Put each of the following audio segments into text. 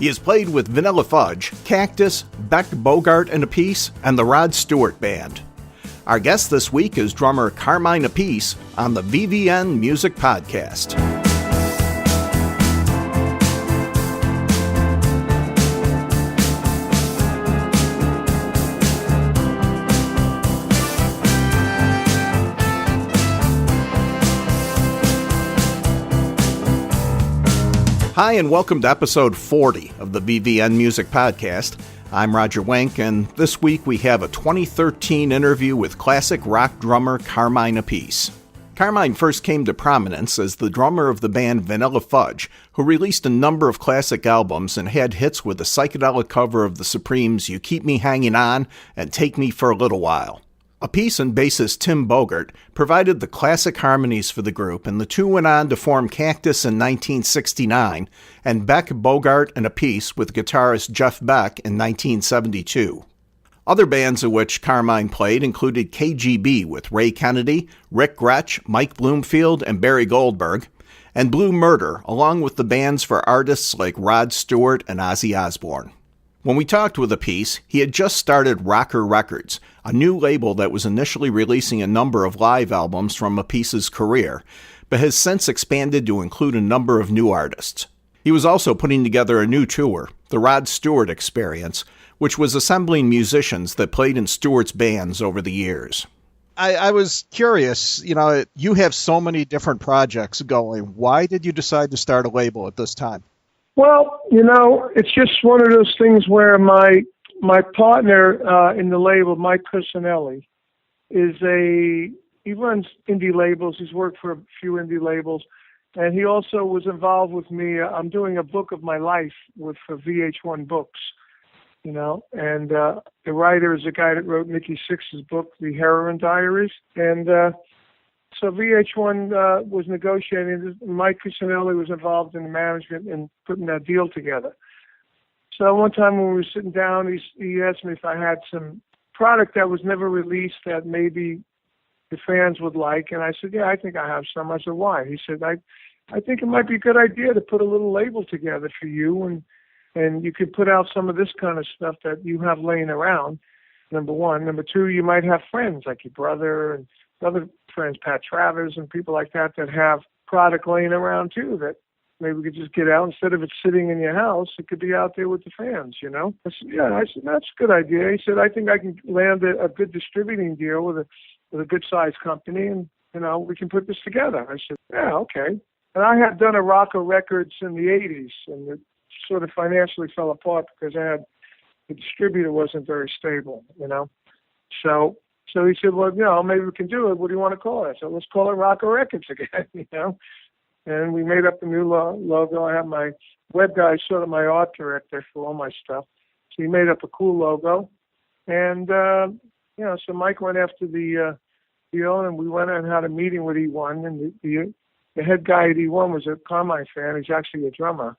He has played with Vanilla Fudge, Cactus, Beck, Bogert and Appice, and the Rod Stewart Band. Our guest this week is drummer Carmine Appice on the VVN Music Podcast. Hi, and welcome to episode 40 of the VVN Music Podcast. I'm Roger Wenk, and this week we have a 2013 interview with classic rock drummer Carmine Appice. Carmine first came to prominence as the drummer of the band Vanilla Fudge, who released a number of classic albums and had hits with a psychedelic cover of the Supremes' You Keep Me Hanging On and Take Me for a Little While. Appice and bassist Tim Bogert provided the classic harmonies for the group, and the two went on to form Cactus in 1969, and Beck, Bogert, and Appice with guitarist Jeff Beck in 1972. Other bands in which Carmine played included KGB with Ray Kennedy, Rick Gretsch, Mike Bloomfield, and Barry Goldberg, and Blue Murder, along with the bands for artists like Rod Stewart and Ozzy Osbourne. When we talked with Appice, he had just started Rocker Records, a new label that was initially releasing a number of live albums from Appice's career, but has since expanded to include a number of new artists. He was also putting together a new tour, the Rod Stewart Experience, which was assembling musicians that played in Stewart's bands over the years. I was curious, you have so many different projects going. Why did you decide to start a label at this time? Well, it's just one of those things where my partner in the label, Mike Cusinelli, he runs indie labels. He's worked for a few indie labels, and he also was involved with me. I'm doing a book of my life for VH1 Books, and the writer is a guy that wrote Nikki Sixx's book, The Heroin Diaries, and so VH1 was negotiating. Mike Cusinelli was involved in the management and putting that deal together. So one time when we were sitting down, he asked me if I had some product that was never released that maybe the fans would like. And I said, yeah, I think I have some. I said, why? He said, I think it might be a good idea to put a little label together for you, and you could put out some of this kind of stuff that you have laying around, number one. Number two, you might have friends like your brother and other friends, Pat Travers and people like that have product laying around too that maybe we could just get out. Instead of it sitting in your house, it could be out there with the fans, I said, yeah. I said, that's a good idea. He said, I think I can land a good distributing deal with a good sized company, and, we can put this together. I said, yeah, okay. And I had done a Rocker Records in the 80s, and it sort of financially fell apart because the distributor wasn't very stable, So he said, well, maybe we can do it. What do you want to call it? So let's call it Rocker Records again, And we made up a new logo. I have my web guy, sort of my art director for all my stuff. So he made up a cool logo. And, so Mike went after the deal, and we went and had a meeting with E1. And the head guy at E1 was a Carmine fan. He's actually a drummer.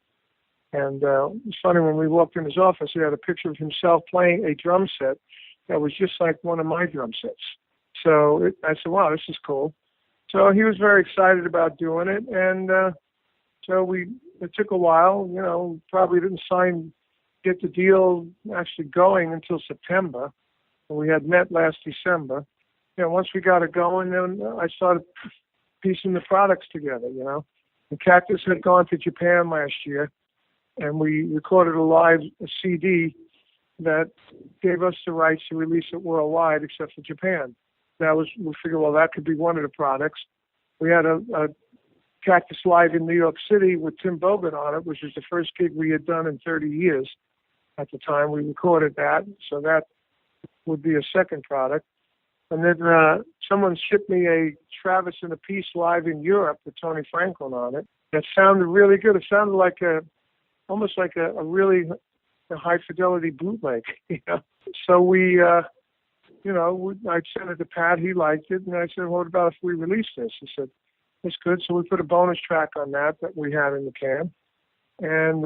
And it was funny, when we walked in his office, he had a picture of himself playing a drum set that was just like one of my drum sets. So I said, wow, this is cool. So he was very excited about doing it. And it took a while, probably didn't get the deal actually going until September. And we had met last December. Once we got it going, then I started piecing the products together, And Cactus had gone to Japan last year, and we recorded a CD that gave us the rights to release it worldwide except for Japan. We figured, well, that could be one of the products. We had a Cactus Live in New York City with Tim Bogert on it, which was the first gig we had done in 30 years at the time. We recorded that, so that would be a second product. And then someone shipped me a Travis and Appice Live in Europe with Tony Franklin on it. That sounded really good. It sounded like almost like a really high fidelity bootleg, So I sent it to Pat. He liked it, and I said, "What about if we release this?" He said, "That's good." So we put a bonus track on that we had in the can, and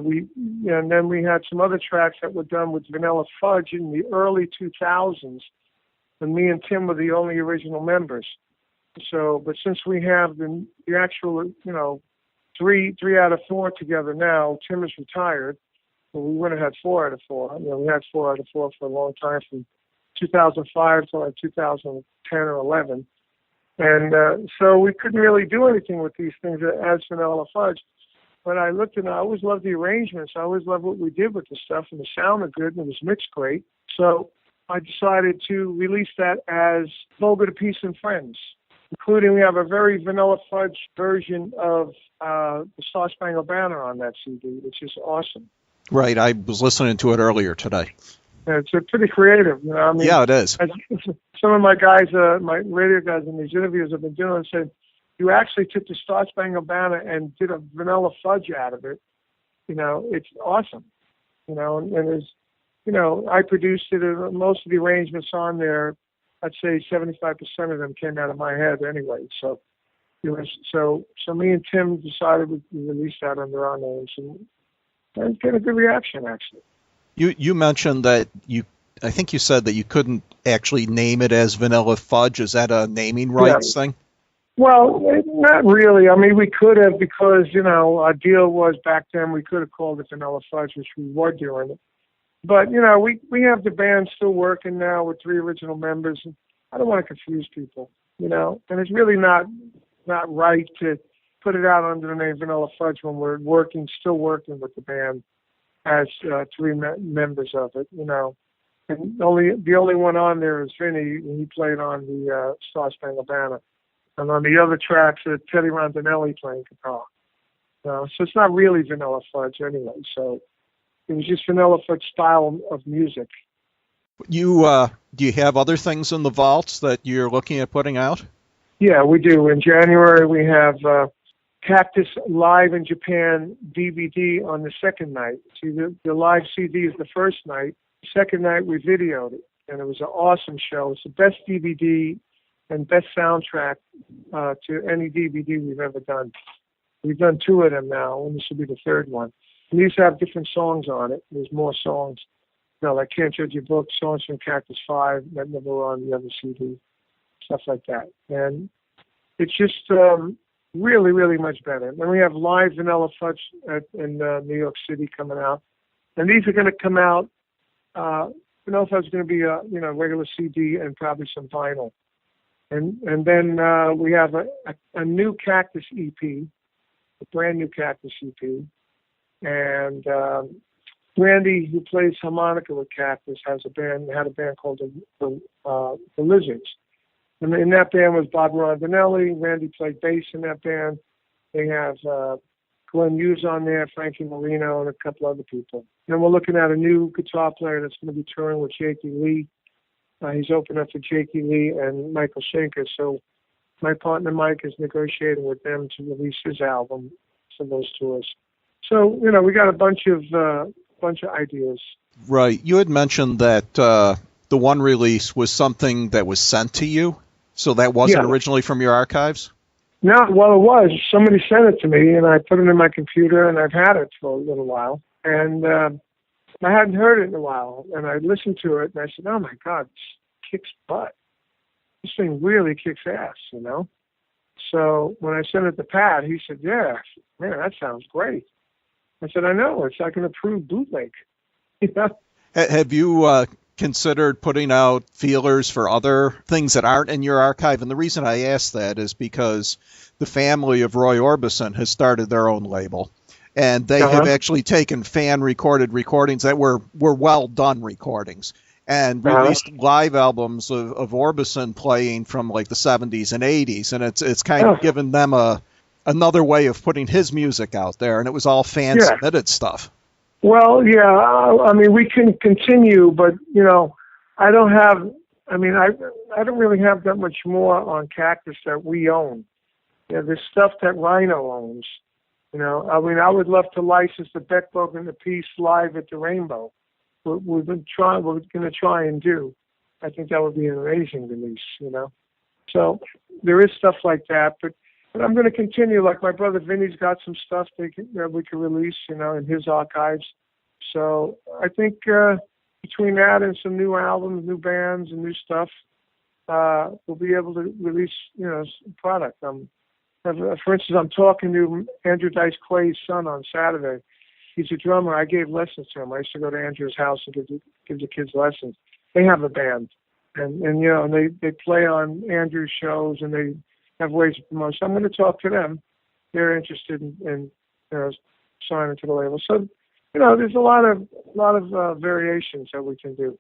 then we had some other tracks that were done with Vanilla Fudge in the early 2000s, and me and Tim were the only original members. So, but since we have the actual, three out of four together now, Tim is retired. but we would have had 4 out of 4. You know, we had 4 out of 4 for a long time, from 2005 to like 2010 or 11. And so we couldn't really do anything with these things as Vanilla Fudge. But I looked and I always loved the arrangements. I always loved what we did with the stuff, and the sound was good and it was mixed great. So I decided to release that as Bogert, Appice, and Friends, including we have a very Vanilla Fudge version of the Star Spangled Banner on that CD, which is awesome. Right, I was listening to it earlier today. Yeah, it's pretty creative, you know. I mean, yeah, it is. Some of my guys, my radio guys in these interviews have been doing said, you actually took the Star Spangled Banner and did a Vanilla Fudge out of it. You know, it's awesome. You know, and there's, you know, I produced it. Most of the arrangements on there, I'd say 75% of them came out of my head anyway. So it was so me and Tim decided we released that under our names, and get a good reaction actually. You mentioned that I think you said that you couldn't actually name it as Vanilla Fudge. Is that a naming rights thing? Well, not really. I mean, we could have, because, you know, our deal was back then we could have called it Vanilla Fudge, which we were doing it. But, you know, we have the band still working now with 3 original members. And I don't want to confuse people, you know. And it's really not right to put it out under the name Vanilla Fudge when we're still working with the band as 3 members of it, you know. And the only one on there is Vinnie, and he played on the Star Spangled Banner. And on the other tracks, Teddy Rondinelli playing guitar. So it's not really Vanilla Fudge anyway. So it was just Vanilla Fudge style of music. Do you have other things in the vaults that you're looking at putting out? Yeah, we do. In January, we have Cactus Live in Japan DVD on the second night. See, the live CD is the first night. The second night, we videoed it, and it was an awesome show. It's the best DVD and best soundtrack to any DVD we've ever done. We've done 2 of them now, and this will be the 3rd one. And these have different songs on it. There's more songs. You know, like Can't Judge Your Book, songs from Cactus 5 that never were on the other CD, stuff like that. And it's just really, really much better. Then we have live Vanilla Fudge in New York City coming out. And these are going to come out, Vanilla Fudge is going to be a regular CD and probably some vinyl. And then we have a new Cactus EP, a brand new Cactus EP. And Randy, who plays harmonica with Cactus, had a band called the Lizards. And in that band was Bob Rondinelli. Randy played bass in that band. They have Glenn Hughes on there, Frankie Marino, and a couple other people. And we're looking at a new guitar player that's going to be touring with Jakey Lee. He's opened up for Jakey Lee and Michael Schenker. So my partner Mike is negotiating with them to release his album for those tours. So, you know, we got a bunch of ideas. Right. You had mentioned that the one release was something that was sent to you, so that wasn't originally from your archives? No, well, it was. Somebody sent it to me, and I put it in my computer, and I've had it for a little while. And I hadn't heard it in a while, and I listened to it, and I said, oh, my God, this kicks butt. This thing really kicks ass, you know? So when I sent it to Pat, he said, yeah, man, that sounds great. I said, I know. It's like an approved bootleg. You know? Have you considered putting out feelers for other things that aren't in your archive? And the reason I ask that is because the family of Roy Orbison has started their own label. And they have actually taken fan-recorded recordings that were well-done recordings and released live albums of Orbison playing from like the 70s and 80s. And it's kind of given them another way of putting his music out there. And it was all fan-submitted stuff. Well, yeah, I mean, we can continue, but, you know, I don't really have that much more on Cactus that we own. You know, there's stuff that Rhino owns. You know, I mean, I would love to license the Beck, Bogert, and Appice live at the Rainbow. We're going to try and do. I think that would be an amazing release, you know. So there is stuff like that, but I'm going to continue. Like my brother Vinnie's got some stuff that we can release, you know, in his archives. So I think between that and some new albums, new bands, and new stuff, we'll be able to release, you know, product. For instance, I'm talking to Andrew Dice Clay's son on Saturday, He's a drummer. I gave lessons to him. I used to go to Andrew's house and give the kids lessons. They have a band, and they play on Andrew's shows, and they have ways to promote. So I'm going to talk to them. They're interested in signing to the label. So there's a lot of variations that we can do.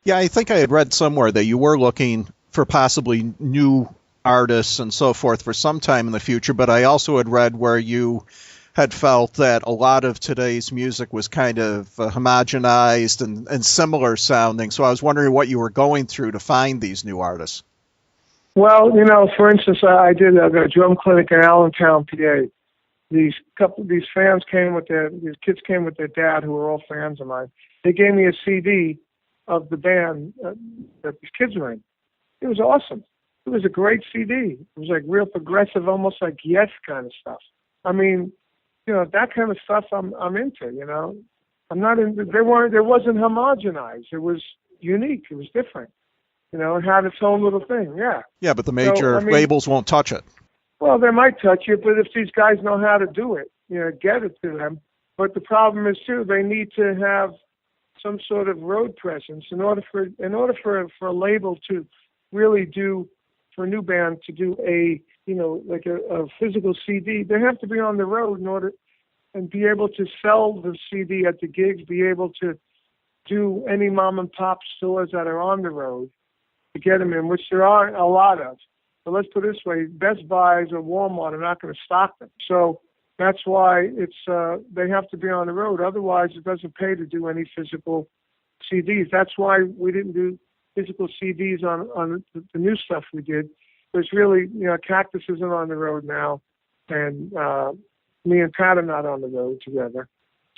Yeah, I think I had read somewhere that you were looking for possibly new artists and so forth for some time in the future, but I also had read where you had felt that a lot of today's music was kind of homogenized and similar sounding. So I was wondering what you were going through to find these new artists. Well, for instance, I did a drum clinic in Allentown, PA. These kids came with their dad, who were all fans of mine. They gave me a CD of the band that these kids were in. It was awesome. It was a great CD. It was like real progressive, almost like Yes kind of stuff. I mean, that kind of stuff I'm into. I'm not into. There wasn't homogenized. It was unique. It was different. It had its own little thing. Yeah. Yeah, but the major labels won't touch it. Well, they might touch it, but if these guys know how to do it, get it to them. But the problem is too, they need to have some sort of road presence in order for a label to really do, for a new band to do a physical CD. They have to be on the road in order and be able to sell the CD at the gigs, be able to do any mom and pop stores that are on the road to get them in, which there aren't a lot of. But let's put it this way: Best Buys or Walmart are not going to stock them. So that's why they have to be on the road. Otherwise, it doesn't pay to do any physical CDs. That's why we didn't do physical CDs on the new stuff we did. There's really, Cactus isn't on the road now, and me and Pat are not on the road together.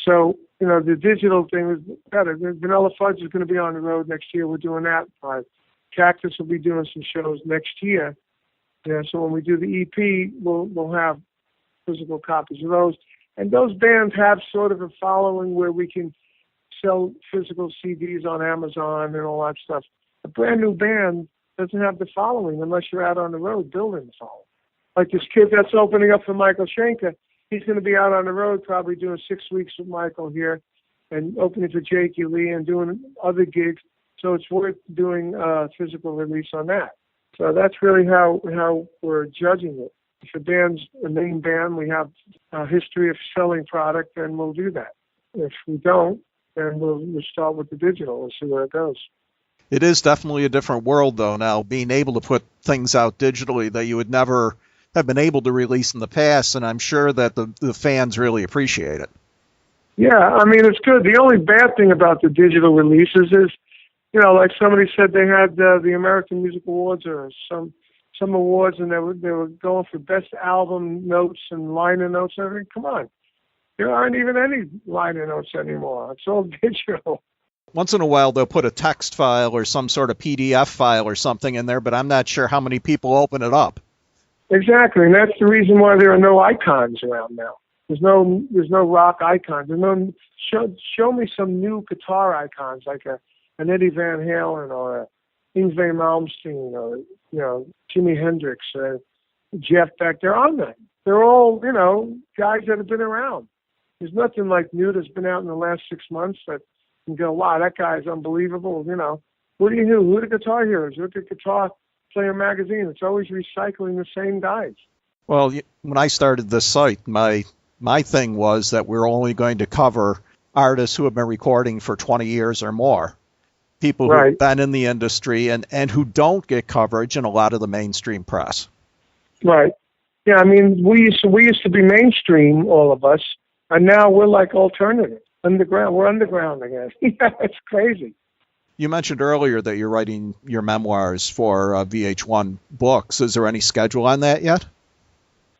So, the digital thing is better. Vanilla Fudge is going to be on the road next year. We're doing that. Cactus will be doing some shows next year. So when we do the EP, we'll have physical copies of those. And those bands have sort of a following where we can sell physical CDs on Amazon and all that stuff. A brand new band doesn't have the following unless you're out on the road building the following. Like this kid that's opening up for Michael Schenker, he's going to be out on the road probably doing 6 weeks with Michael here and opening for Jakey Lee and doing other gigs. So it's worth doing a physical release on that. So that's really how we're judging it. If a band's a main band, we have a history of selling product, then we'll do that. If we don't, then we'll start with the digital and see where it goes. It is definitely a different world, though, now, being able to put things out digitally that you would never have been able to release in the past, and I'm sure that the fans really appreciate it. Yeah, it's good. The only bad thing about the digital releases is, like somebody said they had the American Music Awards or some awards, and they were going for best album notes and liner notes and everything. Come on. There aren't even any liner notes anymore. It's all digital. Once in a while, they'll put a text file or some sort of PDF file or something in there, but I'm not sure how many people open it up. Exactly, and that's the reason why there are no icons around now. There's no rock icons. There's no show me some new guitar icons like an Eddie Van Halen or a Yngwie Malmsteen or Jimi Hendrix or Jeff Beck. They're on there. They're all guys that have been around. There's nothing like new that's been out in the last 6 months that you can go, wow, that guy's unbelievable. What do you do? Who are the guitar heroes? Look at Guitar Player magazine. It's always recycling the same guys. Well, when I started this site, my thing was that we're only going to cover artists who have been recording for 20 years or more. People who have been in the industry and who don't get coverage in a lot of the mainstream press. Right. Yeah, we used to be mainstream, all of us, and now we're like alternative, underground. We're underground again. Yeah, it's crazy. You mentioned earlier that you're writing your memoirs for VH1 Books. Is there any schedule on that yet?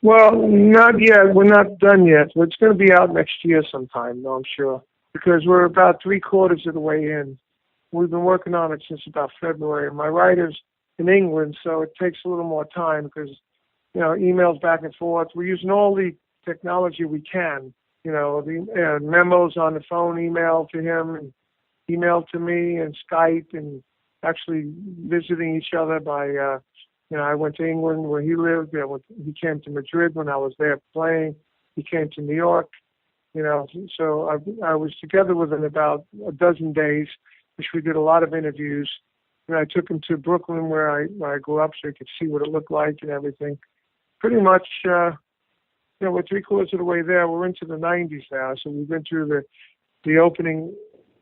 Well, not yet. We're not done yet. It's going to be out next year sometime, though, I'm sure, because we're about 3/4 of the way in. We've been working on it since about February. My writer's in England, so it takes a little more time because, emails back and forth. We're using all the technology we can, the memos on the phone, email to him, and email to me, and Skype, and actually visiting each other by, I went to England where he lived. He came to Madrid when I was there playing. He came to New York. You know, so I was together with him about a dozen days, which we did a lot of interviews. And I took him to Brooklyn, where I grew up, so he could see what it looked like and everything. Pretty much, we're 3/4 of the way there. We're into the 90s now, so we've been through the opening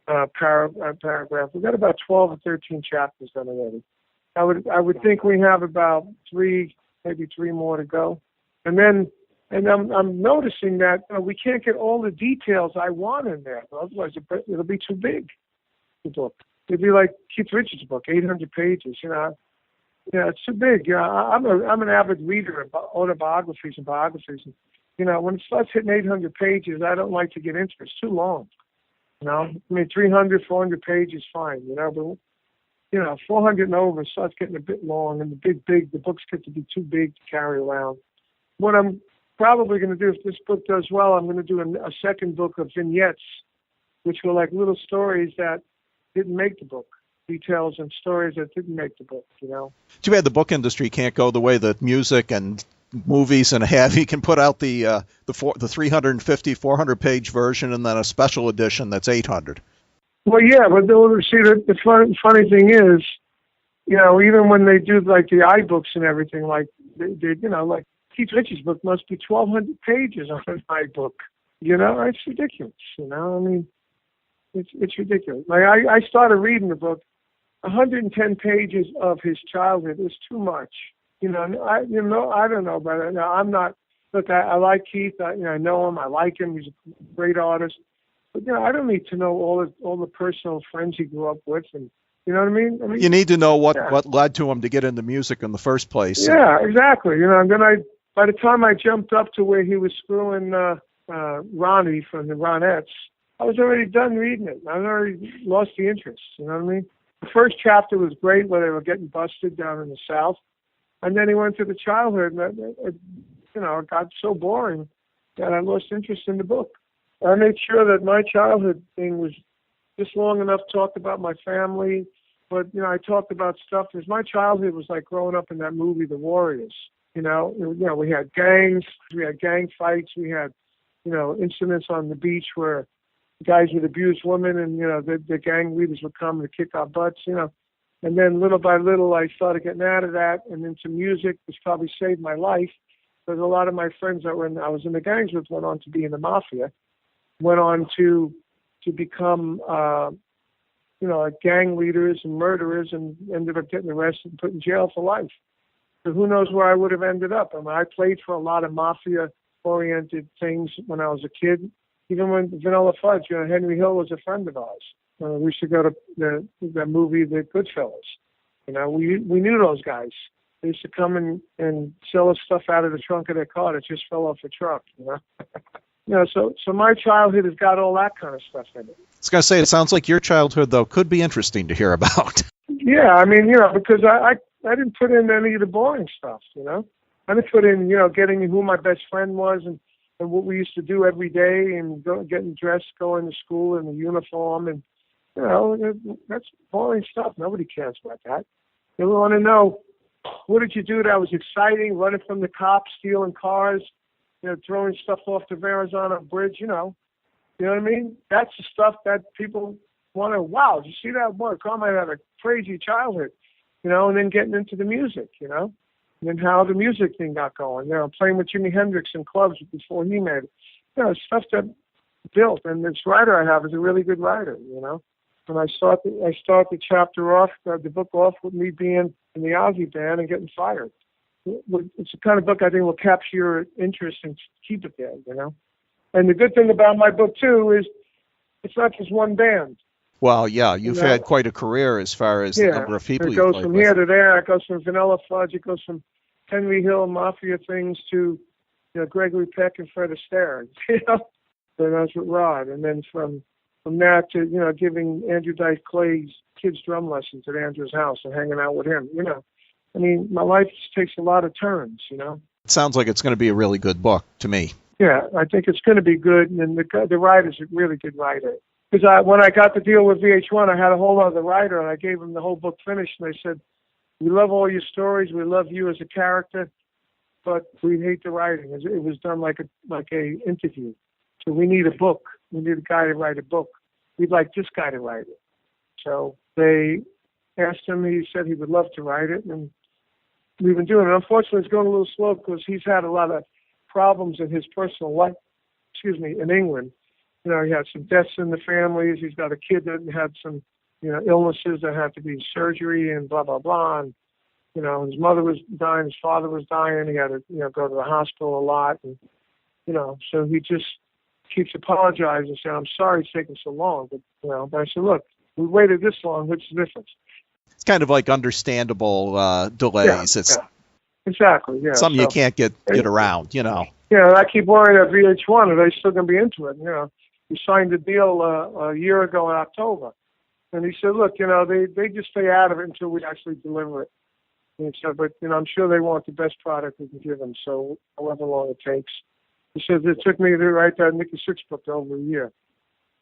paragraph. We've got about 12 or 13 chapters done already. I would think we have about maybe three more to go. And I'm noticing that we can't get all the details I want in there. Otherwise, it'll be too big, the book. It'd be like Keith Richards' book, 800 pages. It's too big. I'm an avid reader of autobiographies and biographies. And, when it starts hitting 800 pages, I don't like to get into it. It's too long. 300, 400 pages, fine. But 400 and over starts getting a bit long, and the books get to be too big to carry around. What I'm probably going to do, if this book does well, I'm going to do a second book of vignettes, which were like little stories that didn't make the book, details and stories that didn't make the book, Too bad the book industry can't go the way that music and movies and you can put out the 350, 400-page version and then a special edition that's 800. Well, yeah, but see, the funny thing is, even when they do like the iBooks and everything, like like Keith Richards' book must be 1,200 pages on an iBook. It's ridiculous. It's ridiculous. Like I started reading the book, 110 pages of his childhood is too much. I don't know about it. Now, I'm not. Look, I like Keith. I know him. I like him. He's a great artist. But I don't need to know all the personal friends he grew up with, and you know what I mean. You need to know what led to him to get into music in the first place. Yeah, exactly. And then by the time I jumped up to where he was screwing Ronnie from the Ronettes, I was already done reading it. I already lost the interest. You know what I mean? The first chapter was great, where they were getting busted down in the South, and then he went to the childhood, and it got so boring that I lost interest in the book. I made sure that my childhood thing was just long enough to talk about my family, but I talked about stuff because my childhood was like growing up in that movie, The Warriors. We had gangs, we had gang fights, we had incidents on the beach where guys would abuse women, and the gang leaders would come to kick our butts. And then little by little, I started getting out of that and into music, which probably saved my life, because a lot of my friends that I was in the gangs with went on to be in the mafia, went on to become gang leaders and murderers, and ended up getting arrested and put in jail for life. So who knows where I would have ended up? I played for a lot of mafia-oriented things when I was a kid. Even when Vanilla Fudge, Henry Hill was a friend of ours. We used to go to the movie, The Goodfellas. We knew those guys. They used to come and sell us stuff out of the trunk of their car that just fell off the truck. So my childhood has got all that kind of stuff in it. I was going to say, it sounds like your childhood, though, could be interesting to hear about. Yeah, because I didn't put in any of the boring stuff, I didn't put in, getting who my best friend was and what we used to do every day, and getting dressed, going to school in the uniform, and that's boring stuff. Nobody cares about that. They want to know, what did you do that was exciting? Running from the cops, stealing cars, throwing stuff off the Verrazano Bridge. You know what I mean? That's the stuff that people want to. Wow, did you see that? Boy, Carmine had a crazy childhood, and then getting into the music, and then how the music thing got going. Playing with Jimi Hendrix in clubs before he made it. Stuff that built. And this writer I have is a really good writer, And I start the chapter off, the book off with me being in the Ozzy band and getting fired. It's the kind of book I think will capture your interest and keep it there, And the good thing about my book, too, is it's not just one band. Well, yeah, you've had quite a career as far as the number of people you've played with. It goes from here to there. It goes from Vanilla Fudge. It goes from Henry Hill Mafia things to, Gregory Peck and Fred Astaire. So that's with Rod. And then from that to, giving Andrew Dice Clay's kids drum lessons at Andrew's house and hanging out with him, I mean, my life just takes a lot of turns, It sounds like it's going to be a really good book to me. Yeah, I think it's going to be good. And the writer's a really good writer. Because when I got the deal with VH1, I had a whole other writer, and I gave them the whole book finished, and they said, we love all your stories, we love you as a character, but we hate the writing. It was done like a interview. So we need a book. We need a guy to write a book. We'd like this guy to write it. So they asked him. He said he would love to write it, and we've been doing it. Unfortunately, it's going a little slow because he's had a lot of problems in his personal life. In England. He had some deaths in the families. He's got a kid that had some, illnesses that had to be surgery and blah, blah, blah. And, his mother was dying. His father was dying. He had to, go to the hospital a lot. And, so he just keeps apologizing and saying, I'm sorry it's taking so long. But I said, look, we waited this long. What's the difference? It's kind of like understandable delays. It's exactly, yeah. Something you can't get around, I keep worrying at VH1, are they still going to be into it? We signed a deal a year ago in October. And he said, look, they just stay out of it until we actually deliver it. And he said, but, I'm sure they want the best product we can give them, so however long it takes. He said, it took me to write that Nicky Six book over a year.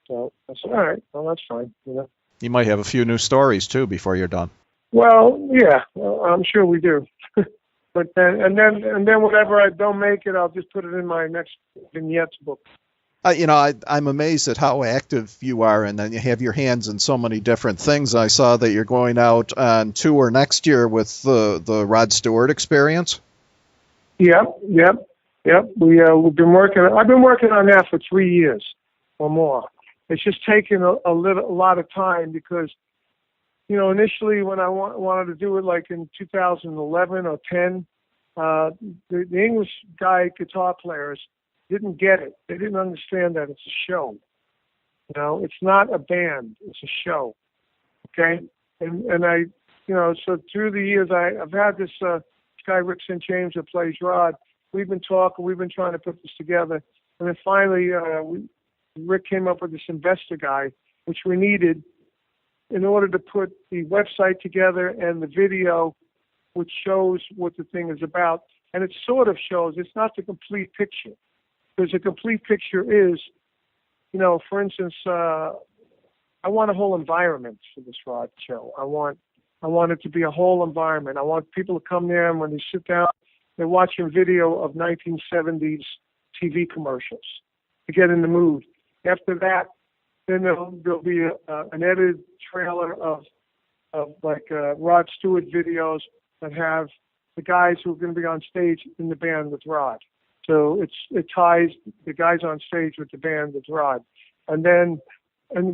So I said, all right, well, that's fine. You might have a few new stories, too, before you're done. Well, yeah, I'm sure we do. But then whatever I don't make it, I'll just put it in my next vignettes book. I'm amazed at how active you are, and then you have your hands in so many different things. I saw that you're going out on tour next year with the Rod Stewart Experience. Yep. We've been working. I've been working on that for 3 years or more. It's just taken a lot of time because, initially when I wanted to do it, like in 2011 or 10, the English guitar players didn't get it. They didn't understand that it's a show. It's not a band. It's a show. Okay? And I, so through the years, I've had this guy, Rick St. James, that plays Rod. We've been talking. We've been trying to put this together. And then finally, Rick came up with this investor guy, which we needed in order to put the website together and the video, which shows what the thing is about. And it sort of shows. It's not the complete picture. Because a complete picture is, for instance, I want a whole environment for this Rod show. I want it to be a whole environment. I want people to come there and when they sit down, they're watching video of 1970s TV commercials to get in the mood. After that, then there'll be an edited trailer of Rod Stewart videos that have the guys who are going to be on stage in the band with Rod. So it ties the guys on stage with the band with Rod. And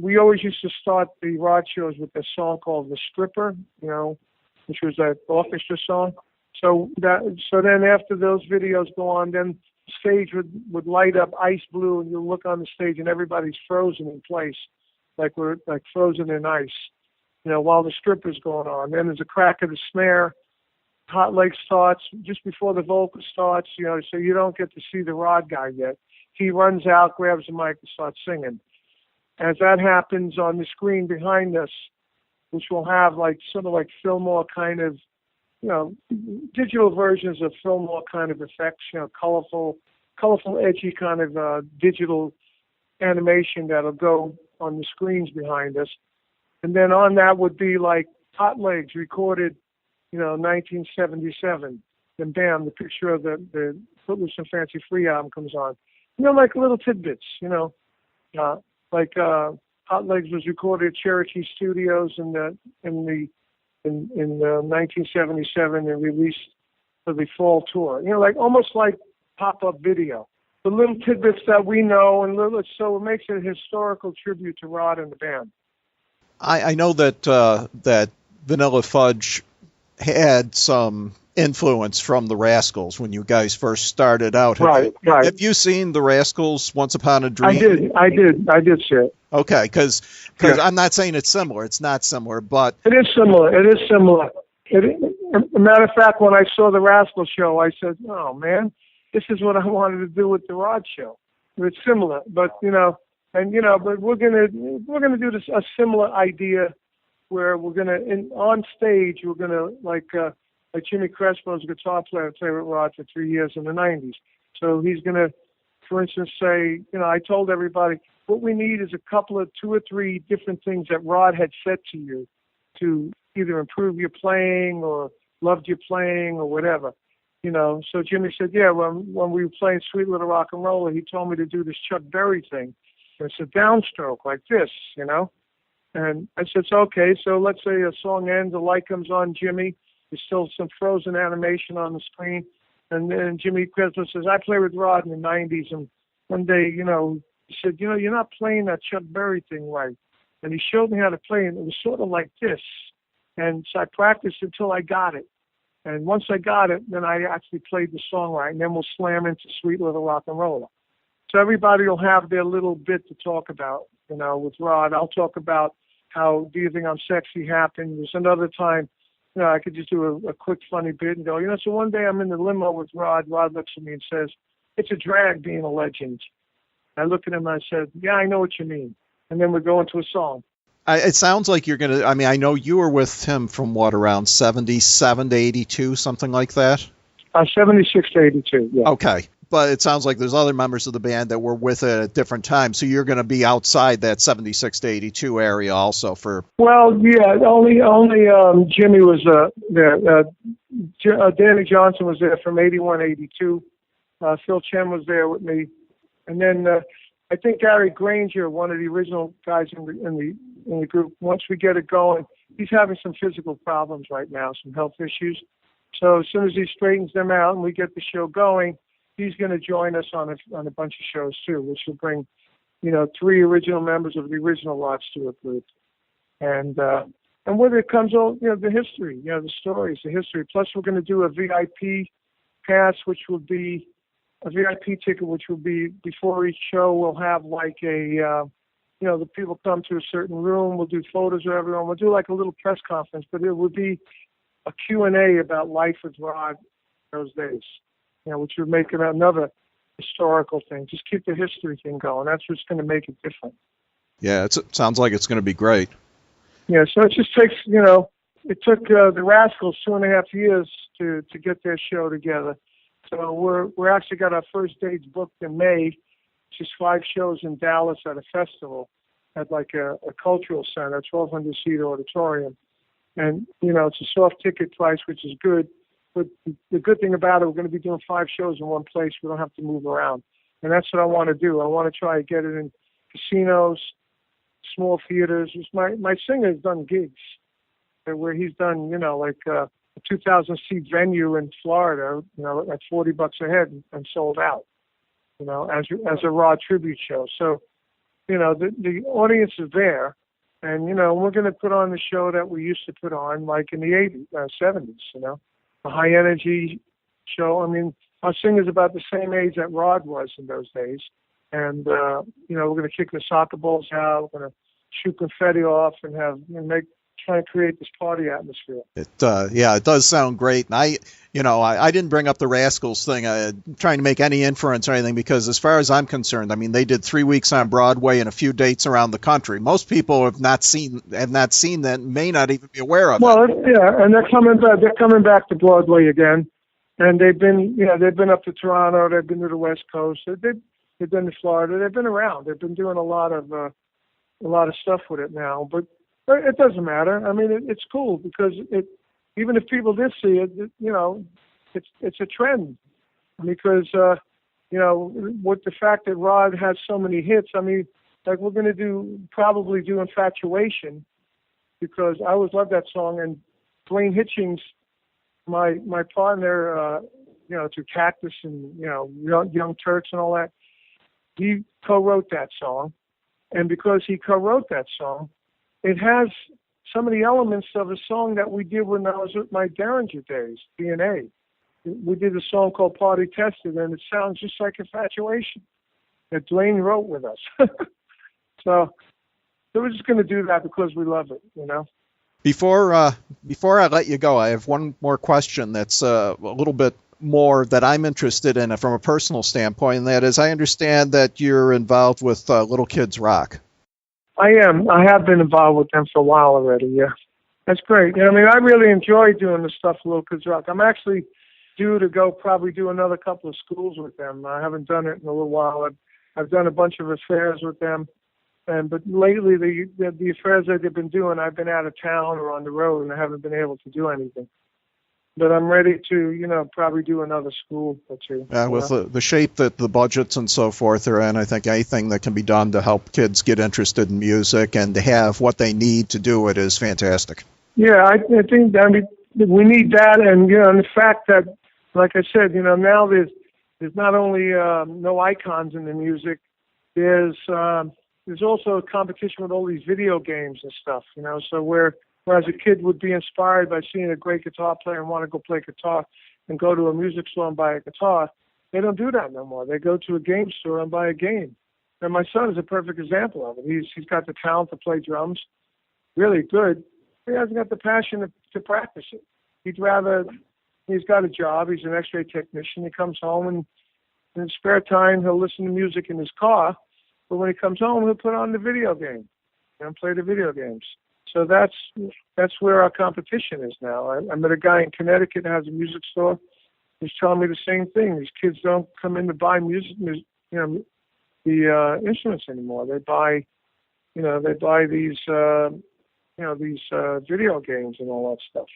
we always used to start the Rod shows with a song called The Stripper, which was that orchestra song. So then after those videos go on, then the stage would light up ice blue, and you'll look on the stage and everybody's frozen in place, like we're like frozen in ice, while the stripper's going on. Then there's a crack of the snare. Hot leg starts just before the vocal starts, so you don't get to see the Rod guy yet. He runs out, grabs the mic, and starts singing. As that happens on the screen behind us, which will have sort of like Fillmore kind of, digital versions of Fillmore kind of effects, colorful, edgy kind of digital animation that'll go on the screens behind us. And then on that would be like Hot Legs recorded, 1977. Then bam, the picture of the Footloose and Fancy Free album comes on. Like little tidbits, Hot Legs was recorded at Cherokee Studios in 1977 and released for the fall tour. Almost like pop-up video. The little tidbits that we know, so it makes it a historical tribute to Rod and the band. I know that Vanilla Fudge had some influence from the Rascals when you guys first started out. Right. Have you seen the Rascals' Once Upon a Dream? I did see it. Okay, because I'm not saying it's similar. It's not similar, but it is similar. As a matter of fact, when I saw the Rascals show, I said, "Oh man, this is what I wanted to do with the Rod show." It's similar, but but we're gonna do this a similar idea where we're gonna on stage we're gonna like Jimmy Crespo's guitar player played with Rod for 3 years in the 90s. So he's gonna, for instance, say, I told everybody what we need is two or three different things that Rod had said to you to either improve your playing or loved your playing or whatever. So Jimmy said, yeah, when we were playing Sweet Little Rock and Roller, he told me to do this Chuck Berry thing. It's a downstroke like this, And I said, okay, so let's say a song ends, the light comes on, Jimmy. There's still some frozen animation on the screen. And then Jimmy Christmas says, I played with Rod in the 90s. And one day, he said, you're not playing that Chuck Berry thing right. And he showed me how to play, and it was sort of like this. And so I practiced until I got it. And once I got it, then I actually played the song right. And then we'll slam into Sweet Little Rock and Roller. So everybody will have their little bit to talk about. With Rod, I'll talk about how Do You Think I'm Sexy happened. There's another time, I could just do a quick funny bit and go, so one day I'm in the limo with Rod. Rod looks at me and says, it's a drag being a legend. I look at him and I said, yeah, I know what you mean. And then we go into a song. It sounds like you're going to, I know you were with him from around 77 to 82, something like that? 76 to 82, yeah. Okay. But it sounds like there's other members of the band that were with it at different times. So you're going to be outside that 76 to 82 area also for... Well, yeah, only Jimmy was there. Danny Johnson was there from 81 82. Phil Chen was there with me. And then I think Gary Granger, one of the original guys in the group, once we get it going, he's having some physical problems right now, some health issues. So as soon as he straightens them out and we get the show going, he's going to join us on a bunch of shows too, which will bring, 3 original members of the original Rod Stewart group. And with it comes all, the history, the stories, the history. Plus we're going to do a VIP pass, which will be a VIP ticket, which will be before each show. We'll have like the people come to a certain room. We'll do photos of everyone. We'll do like a little press conference, but it will be a Q&A about life with Rod those days, which would make it another historical thing. Just keep the history thing going. That's what's going to make it different. Yeah, it sounds like it's going to be great. Yeah, so it just takes, it took the Rascals 2.5 years to get their show together. So we're actually got our first dates booked in May, which is 5 shows in Dallas at a festival at like a cultural center, 1,200-seat auditorium. And, it's a soft ticket price, which is good. But the good thing about it, we're going to be doing 5 shows in one place. We don't have to move around. And that's what I want to do. I want to try to get it in casinos, small theaters. My singer has done gigs where he's done, like a 2,000-seat venue in Florida, at $40 a head and sold out, as a Rod tribute show. So, the audience is there. And, we're going to put on the show that we used to put on, like in the 80s, 70s, a high-energy show. Our singer's about the same age that Rod was in those days. And, we're going to kick the soccer balls out. We're going to shoot confetti off and try and create this party atmosphere. It does sound great. And I didn't bring up the Rascals thing, trying to make any inference or anything, because as far as I'm concerned, they did 3 weeks on Broadway and a few dates around the country. Most people have not seen that, may not even be aware of it. Well, yeah, and they're coming back to Broadway again, and they've been up to Toronto, they've been to the West Coast, they've been to Florida, they've been around, they've been doing a lot of stuff with it now, but it doesn't matter. It's cool because even if people did see it, it's a trend. Because, with the fact that Rod has so many hits, like we're going to probably do Infatuation, because I always loved that song. And Dwayne Hitchings, my partner, through Cactus and, Young Turks and all that, he co-wrote that song. And because he co-wrote that song, it has some of the elements of a song that we did when I was with my Derringer days, DNA. We did a song called Party Tested, and it sounds just like Infatuation that Dwayne wrote with us. So we're just going to do that because we love it, Before I let you go, I have one more question that's a little bit more that I'm interested in from a personal standpoint, and that is, I understand that you're involved with Little Kids Rock. I am. I have been involved with them for a while already, yeah. That's great. I really enjoy doing the stuff with Little Kids Rock. I'm actually due to go probably do another couple of schools with them. I haven't done it in a little while. I've done a bunch of affairs with them. But lately, the affairs that they've been doing, I've been out of town or on the road, and I haven't been able to do anything. but I'm ready to, probably do another school or two. With the shape that the budgets and so forth are in, I think anything that can be done to help kids get interested in music and to have what they need to do it is fantastic. Yeah, I think we need that, and and the fact that, like I said, now there's not only no icons in the music, there's also a competition with all these video games and stuff, so whereas a kid would be inspired by seeing a great guitar player and want to go play guitar and go to a music store and buy a guitar, they don't do that no more. They go to a game store and buy a game. And my son is a perfect example of it. He's got the talent to play drums, really good. He hasn't got the passion to practice it. He's got a job. He's an X-ray technician. He comes home and in his spare time he'll listen to music in his car. But when he comes home, he'll put on the video game and play the video games. So that's where our competition is now. I met a guy in Connecticut that has a music store. He's telling me the same thing. These kids don't come in to buy music, the instruments anymore. They buy these video games and all that stuff.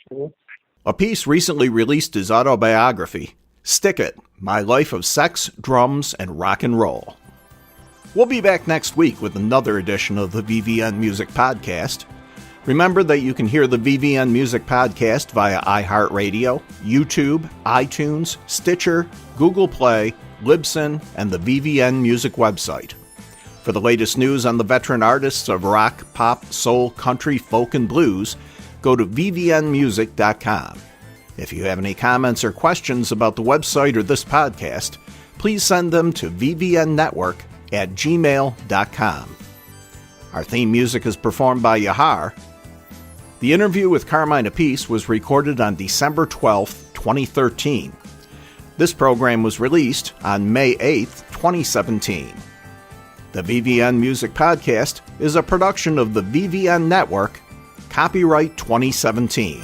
Appice recently released his autobiography, Stick It, My Life of Sex, Drums, and Rock and Roll. We'll be back next week with another edition of the VVN Music Podcast. Remember that you can hear the VVN Music Podcast via iHeartRadio, YouTube, iTunes, Stitcher, Google Play, Libsyn, and the VVN Music website. For the latest news on the veteran artists of rock, pop, soul, country, folk, and blues, go to vvnmusic.com. If you have any comments or questions about the website or this podcast, please send them to vvnnetwork@gmail.com. Our theme music is performed by Yahar. The interview with Carmine Appice was recorded on December 12, 2013. This program was released on May 8, 2017. The VVN Music Podcast is a production of the VVN Network, copyright 2017.